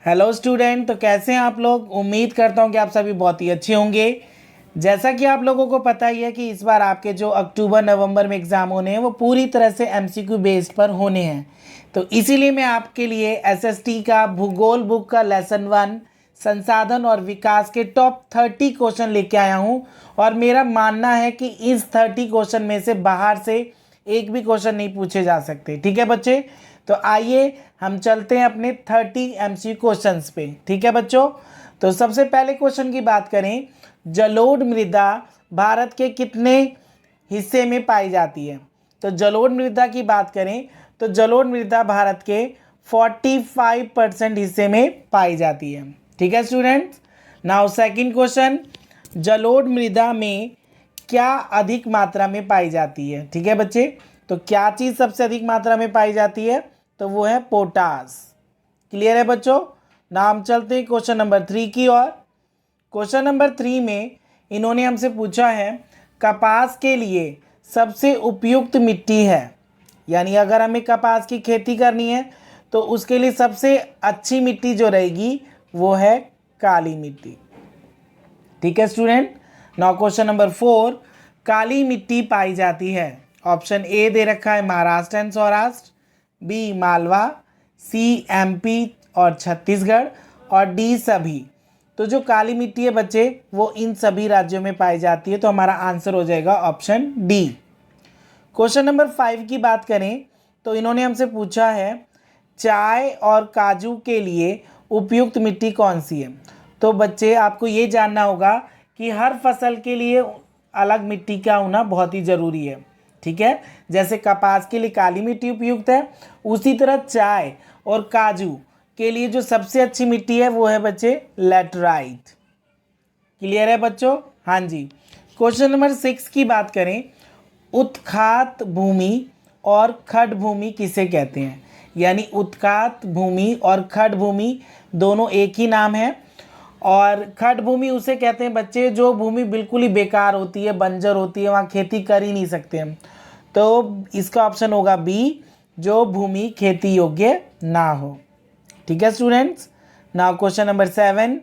Hello student, तो कैसे हैं आप लोग। उम्मीद करता हूं कि आप सभी बहुत ही अच्छे होंगे। जैसा कि आप लोगों को पता ही है कि इस बार आपके जो अक्टूबर नवंबर में एग्ज़ाम होने हैं वो पूरी तरह से एमसीक्यू बेस्ड पर होने हैं। तो इसीलिए मैं आपके लिए एसएसटी का भूगोल बुक का लेसन 1 संसाधन और विकास के टॉप 30 क्वेश्चन लेके आया हूं। और मेरा मानना है कि इस 30 क्वेश्चन में से बाहर से एक भी क्वेश्चन नहीं पूछे जा सकते। ठीक है बच्चे, तो आइए हम चलते हैं अपने 30 एमसीक्यू क्वेश्चंस पे। ठीक है बच्चों, तो सबसे पहले क्वेश्चन की बात करें, जलोढ़ मृदा भारत के कितने हिस्से में पाई जाती है। तो जलोढ़ मृदा की बात करें तो जलोढ़ मृदा भारत के 45% हिस्से में पाई जाती है। ठीक है स्टूडेंट्स। नाउ सेकंड क्वेश्चन, जलोढ़ मृदा में क्या अधिक मात्रा में पाई जाती है। ठीक है बच्चे, तो क्या चीज़ सबसे अधिक मात्रा में पाई जाती है, तो वो है पोटास। क्लियर है बच्चों। नाम चलते हैं क्वेश्चन नंबर 3 की ओर। क्वेश्चन नंबर 3 में इन्होंने हमसे पूछा है कपास के लिए सबसे उपयुक्त मिट्टी है, यानी अगर हमें कपास की खेती करनी है तो उसके लिए सबसे अच्छी मिट्टी जो रहेगी वो है काली मिट्टी। ठीक है स्टूडेंट। नाउ क्वेश्चन नंबर 4, काली मिट्टी पाई जाती है। ऑप्शन ए दे रखा है Maharashtra and Saurashtra, B Malwa, C MP और छत्तीसगढ़ और डी सभी। तो जो काली मिट्टी है बच्चे वो इन सभी राज्यों में पाई जाती है, तो हमारा आंसर हो जाएगा ऑप्शन डी। क्वेश्चन नंबर 5 की बात करें तो इन्होंने हमसे पूछा है चाय और काजू के लिए उपयुक्त मिट्टी कौन सी है। तो बच्चे आपको ये जानना होगा कि हर फसल के लिए अलग मिट्टी का होना बहुत ही ज़रूरी है। ठीक है, जैसे कपास के लिए काली मिट्टी उपयुक्त है, उसी तरह चाय और काजू के लिए जो सबसे अच्छी मिट्टी है वो है बच्चे लैटराइट। क्लियर है बच्चों। हाँ जी। क्वेश्चन नंबर 6 की बात करें, उत्खात भूमि और खड भूमि किसे कहते हैं। यानी उत्खात भूमि और खड भूमि दोनों एक ही नाम है। और खड भूमि उसे कहते हैं बच्चे जो भूमि बिल्कुल ही बेकार होती है, बंजर होती है, वहाँ खेती कर ही नहीं सकते हम। तो इसका ऑप्शन होगा बी, जो भूमि खेती योग्य ना हो। ठीक है students. Now question number 7।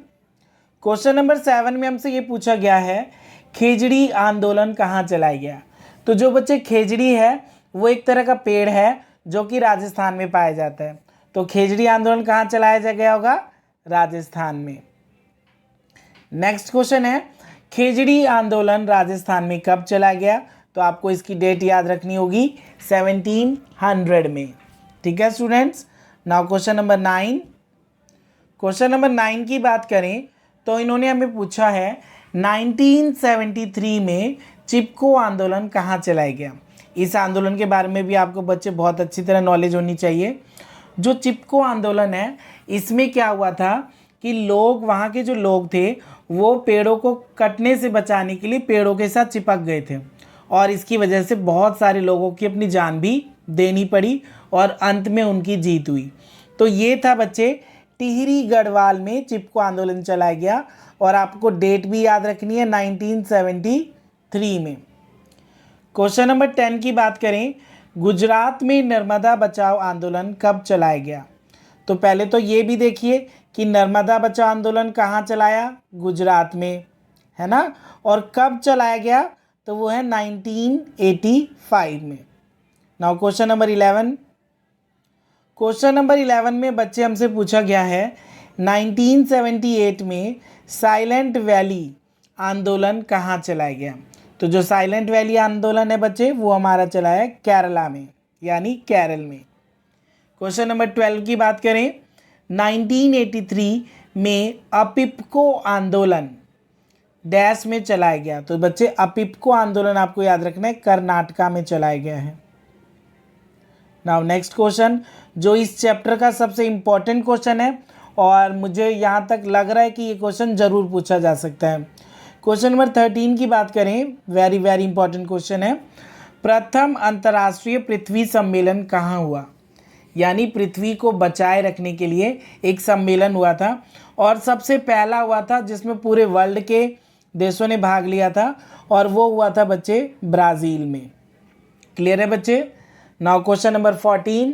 Question number 7 में हमसे ये पूछा गया है खेजड़ी आंदोलन कहाँ चलाया गया। तो जो बच्चे खेजड़ी है वो एक तरह का पेड़ है जो कि राजस्थान में पाया जाता है। तो खेजड़ी आंदोलन कहाँ चलाया गया होगा, राजस्थान में। नेक्स्ट क्वेश्चन है खेजड़ी आंदोलन राजस्थान में कब चला गया। तो आपको इसकी डेट याद रखनी होगी 1700 में। ठीक है students. Now question number 9। Question number 9 की बात करें तो इन्होंने हमें पूछा है 1973 में चिपको आंदोलन कहाँ चलाया गया। इस आंदोलन के बारे में भी आपको बच्चे बहुत अच्छी तरह नॉलेज होनी चाहिए। जो चिपको आंदोलन है इसमें क्या हुआ था कि लोग, वहाँ के जो लोग थे वो पेड़ों को कटने से बचाने के लिए पेड़ों के साथ चिपक गए थे, और इसकी वजह से बहुत सारे लोगों की अपनी जान भी देनी पड़ी और अंत में उनकी जीत हुई। तो ये था बच्चे टिहरी गढ़वाल में चिपको आंदोलन चलाया गया, और आपको डेट भी याद रखनी है 1973 में। क्वेश्चन नंबर 10 की बात करें, गुजरात में नर्मदा बचाओ आंदोलन कब चलाया गया। तो पहले तो ये भी देखिए कि नर्मदा बचाओ आंदोलन कहाँ चलाया, गुजरात में, है ना। और कब चलाया गया, तो वो है 1985 में। Now question number 11। Question number 11 में बच्चे हमसे पूछा गया है 1978 में साइलेंट वैली आंदोलन कहाँ चलाया गया। तो जो साइलेंट वैली आंदोलन है बच्चे वो हमारा चला है केरला में, यानी केरल में। क्वेश्चन नंबर 12 की बात करें, 1983 में अपिप्को आंदोलन डैश में चलाया गया। तो बच्चे अपिप्को आंदोलन आपको याद रखना है कर्नाटका में चलाया गया है। नाउ नेक्स्ट क्वेश्चन, जो इस चैप्टर का सबसे इम्पोर्टेंट क्वेश्चन है और मुझे यहाँ तक लग रहा है कि ये क्वेश्चन ज़रूर पूछा जा सकता है। क्वेश्चन नंबर 13 की बात करें, वेरी वेरी इंपॉर्टेंट क्वेश्चन है, प्रथम अंतर्राष्ट्रीय पृथ्वी सम्मेलन कहाँ हुआ। यानी पृथ्वी को बचाए रखने के लिए एक सम्मेलन हुआ था, और सबसे पहला हुआ था जिसमें पूरे वर्ल्ड के देशों ने भाग लिया था, और वो हुआ था बच्चे ब्राज़ील में। क्लियर है बच्चे। नाउ क्वेश्चन नंबर 14,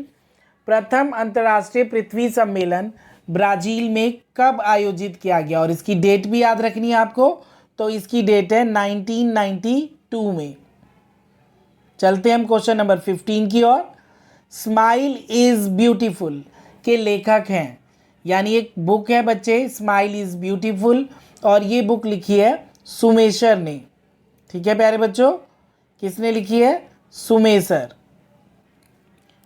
प्रथम अंतर्राष्ट्रीय पृथ्वी सम्मेलन ब्राज़ील में कब आयोजित किया गया, और इसकी डेट भी याद रखनी है आपको। तो इसकी डेट है 1992 में। चलते हैं हम क्वेश्चन नंबर 15 की ओर। स्माइल इज़ ब्यूटीफुल के लेखक हैं, यानी एक बुक है बच्चे स्माइल इज़ ब्यूटीफुल, और ये बुक लिखी है सुमेशर ने। ठीक है प्यारे बच्चों, किसने लिखी है? सुमेशर।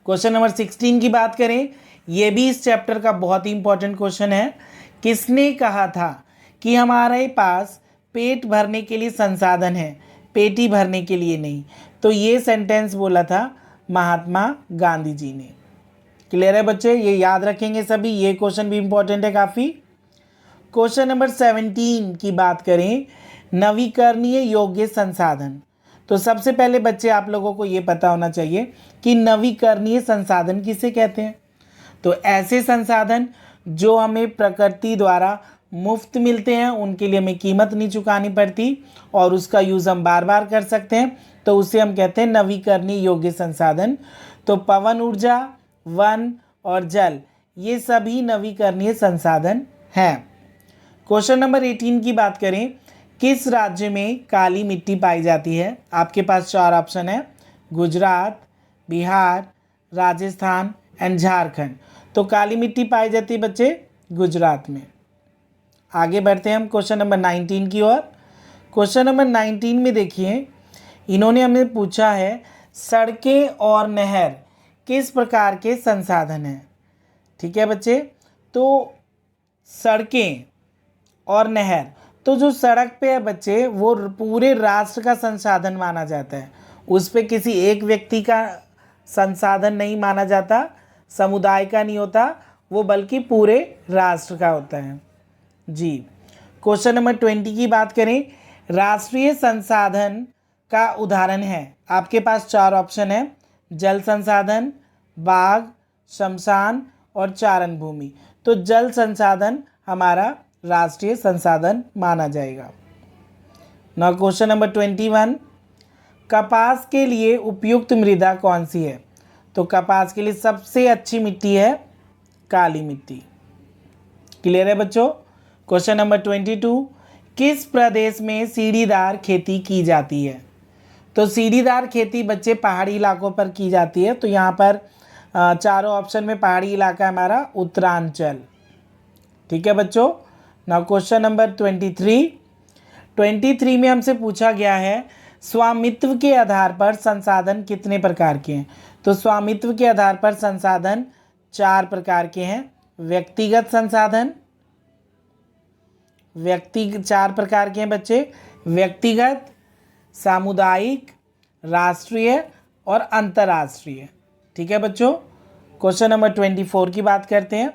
क्वेश्चन नंबर 16 की बात करें, ये भी इस चैप्टर का बहुत ही इंपॉर्टेंट क्वेश्चन है। किसने कहा था कि हमारे पास पेट भरने के लिए संसाधन है, पेटी भरने के लिए नहीं? तो ये सेंटेंस बोला था महात्मा गांधी जी ने। क्लियर है बच्चे, ये याद रखेंगे सभी, ये क्वेश्चन भी इंपॉर्टेंट है काफ़ी। क्वेश्चन नंबर 17 की बात करें, नवीकरणीय योग्य संसाधन। तो सबसे पहले बच्चे आप लोगों को ये पता होना चाहिए कि नवीकरणीय संसाधन किसे कहते हैं। तो ऐसे संसाधन जो हमें प्रकृति द्वारा मुफ्त मिलते हैं, उनके लिए हमें कीमत नहीं चुकानी पड़ती और उसका यूज़ हम बार बार कर सकते हैं, तो उसे हम कहते हैं नवीकरणीय योग्य संसाधन। तो पवन ऊर्जा, वन और जल, ये सभी नवीकरणीय संसाधन हैं। क्वेश्चन नंबर 18 की बात करें, किस राज्य में काली मिट्टी पाई जाती है? आपके पास 4 ऑप्शन है, गुजरात, बिहार, राजस्थान एंड झारखंड। तो काली मिट्टी पाई जाती है बच्चे गुजरात में। आगे बढ़ते हैं हम क्वेश्चन नंबर 19 की ओर। क्वेश्चन नंबर 19 में देखिए, इन्होंने हमें पूछा है सड़कें और नहर किस प्रकार के संसाधन हैं। ठीक है बच्चे, तो सड़कें और नहर, तो जो सड़क पे है बच्चे वो पूरे राष्ट्र का संसाधन माना जाता है, उस पे किसी एक व्यक्ति का संसाधन नहीं माना जाता, समुदाय का नहीं होता वो, बल्कि पूरे राष्ट्र का होता है जी। क्वेश्चन नंबर 20 की बात करें, राष्ट्रीय संसाधन का उदाहरण है। आपके पास 4 ऑप्शन है, जल संसाधन, बाग, शमशान और चारण भूमि। तो जल संसाधन हमारा राष्ट्रीय संसाधन माना जाएगा। नाउ क्वेश्चन नंबर 21, कपास के लिए उपयुक्त मृदा कौन सी है? तो कपास के लिए सबसे अच्छी मिट्टी है काली मिट्टी। क्लियर है बच्चों। क्वेश्चन नंबर 22, किस प्रदेश में सीढ़ीदार खेती की जाती है? तो सीढ़ीदार खेती बच्चे पहाड़ी इलाकों पर की जाती है। तो यहाँ पर चारों ऑप्शन में पहाड़ी इलाका है हमारा उत्तरांचल। ठीक है बच्चों। नाउ क्वेश्चन नंबर 23 में हमसे पूछा गया है स्वामित्व के आधार पर संसाधन कितने प्रकार के हैं? तो स्वामित्व के आधार पर संसाधन 4 प्रकार के हैं। व्यक्तिगत संसाधन, 4 प्रकार के हैं बच्चे, व्यक्तिगत, सामुदायिक, राष्ट्रीय और अंतर्राष्ट्रीय। ठीक है बच्चों। क्वेश्चन नंबर 24 की बात करते हैं,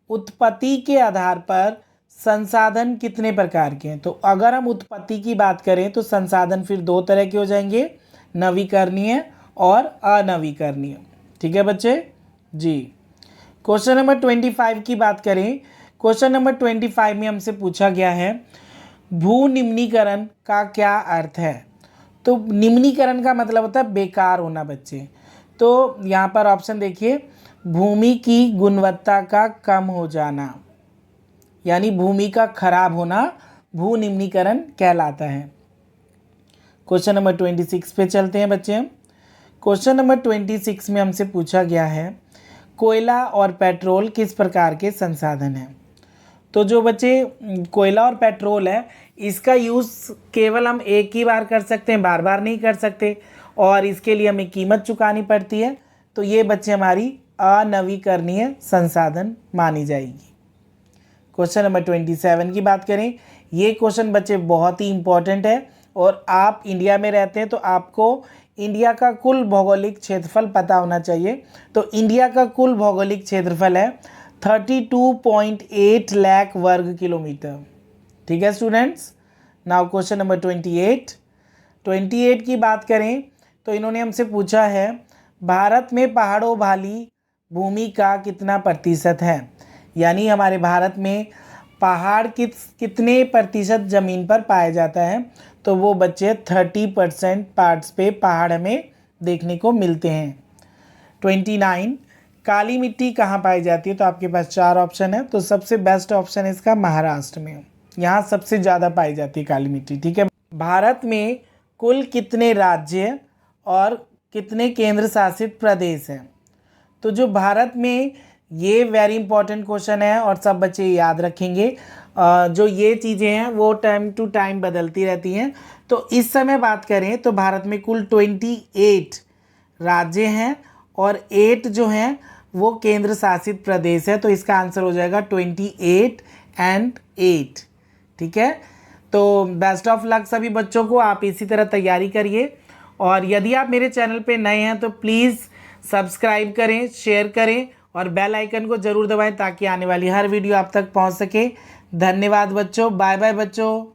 उत्पत्ति के आधार पर संसाधन कितने प्रकार के हैं? तो अगर हम उत्पत्ति की बात करें तो संसाधन फिर 2 तरह के हो जाएंगे, नवीकरणीय और अनवीकरणीय। ठीक है बच्चे जी। क्वेश्चन नंबर 25 की बात करें, क्वेश्चन नंबर 25 में हमसे पूछा गया है भू निम्नीकरण का क्या अर्थ है? तो निम्नीकरण का मतलब होता है बेकार होना बच्चे। तो यहाँ पर ऑप्शन देखिए, भूमि की गुणवत्ता का कम हो जाना, यानी भूमि का खराब होना भू निम्नीकरण कहलाता है। क्वेश्चन नंबर 26 पे चलते हैं बच्चे। क्वेश्चन नंबर 26 में हमसे पूछा गया है कोयला और पेट्रोल किस प्रकार के संसाधन हैं? तो जो बच्चे कोयला और पेट्रोल है, इसका यूज़ केवल हम एक ही बार कर सकते हैं, बार बार नहीं कर सकते, और इसके लिए हमें कीमत चुकानी पड़ती है। तो ये बच्चे हमारी अनवीकरणीय संसाधन मानी जाएगी। क्वेश्चन नंबर 27 की बात करें, ये क्वेश्चन बच्चे बहुत ही इंपॉर्टेंट है, और आप इंडिया में रहते हैं तो आपको इंडिया का कुल भौगोलिक क्षेत्रफल पता होना चाहिए। तो इंडिया का कुल भौगोलिक क्षेत्रफल है 32.8 लाख वर्ग किलोमीटर। ठीक है स्टूडेंट्स। नाउ क्वेश्चन नंबर 28 की बात करें तो इन्होंने हमसे पूछा है भारत में पहाड़ों वाली भूमि का कितना प्रतिशत है? यानी हमारे भारत में पहाड़ कितने प्रतिशत ज़मीन पर पाया जाता है? तो वो बच्चे 30% पार्ट्स पे पहाड़ हमें देखने को मिलते हैं। 29, काली मिट्टी कहाँ पाई जाती है, तो आपके पास 4 ऑप्शन है। तो सबसे बेस्ट ऑप्शन है इसका महाराष्ट्र में, यहाँ सबसे ज़्यादा पाई जाती है काली मिट्टी। ठीक है। भारत में कुल कितने राज्य और कितने केंद्र शासित प्रदेश हैं? तो जो भारत में, ये वेरी इंपॉर्टेंट क्वेश्चन है और सब बच्चे याद रखेंगे। जो ये चीज़ें हैं वो टाइम टू टाइम बदलती रहती हैं। तो इस समय बात करें तो भारत में कुल 28 राज्य हैं और 8 जो हैं वो केंद्र शासित प्रदेश है। तो इसका आंसर हो जाएगा 28 एंड 8। ठीक है। तो बेस्ट ऑफ लक सभी बच्चों को, आप इसी तरह तैयारी करिए। और यदि आप मेरे चैनल पे नए हैं तो प्लीज़ सब्सक्राइब करें, शेयर करें और बेल आइकन को ज़रूर दबाएं ताकि आने वाली हर वीडियो आप तक पहुंच सके। धन्यवाद बच्चों, बाय बाय बच्चों।